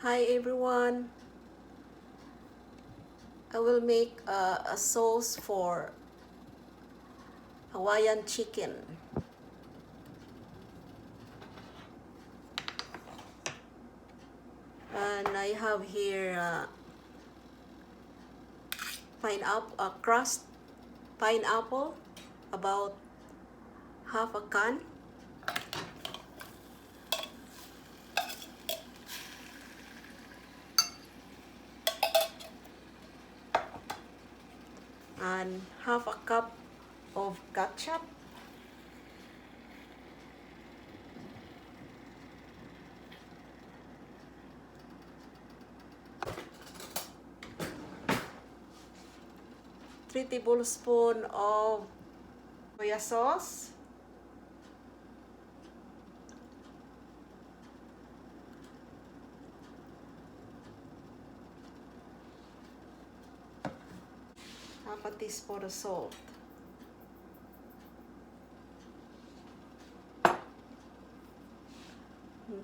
Hi everyone, I will make a sauce for Hawaiian chicken. And I have here crushed pineapple, about half a can. And half a cup of ketchup. Three tablespoons of soya sauce. Half a teaspoon of salt.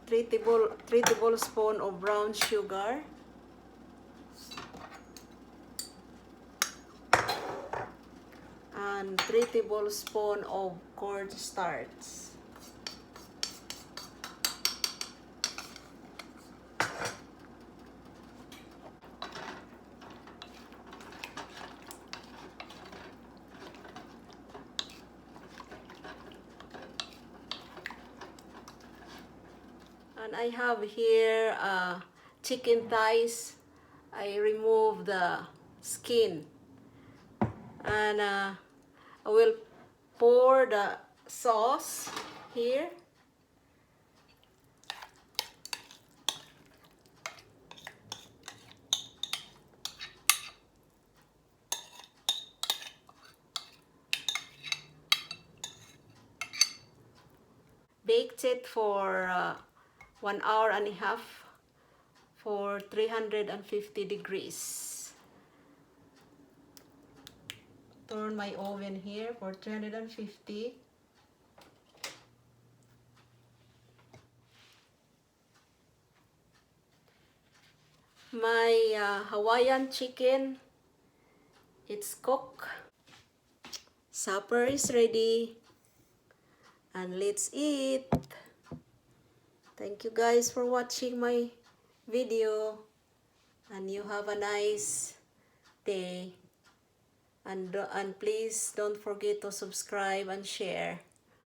Three tablespoons of brown sugar. And 3 tablespoons of cornstarch. And I have here chicken thighs. I remove the skin. And I will pour the sauce here. Baked it for 1 hour and a half for 350 degrees. Turn my oven here for 350. My Hawaiian chicken, it's cooked. Supper is ready. And let's eat. Thank you guys for watching my video. And you have a nice day. And please don't forget to subscribe and share.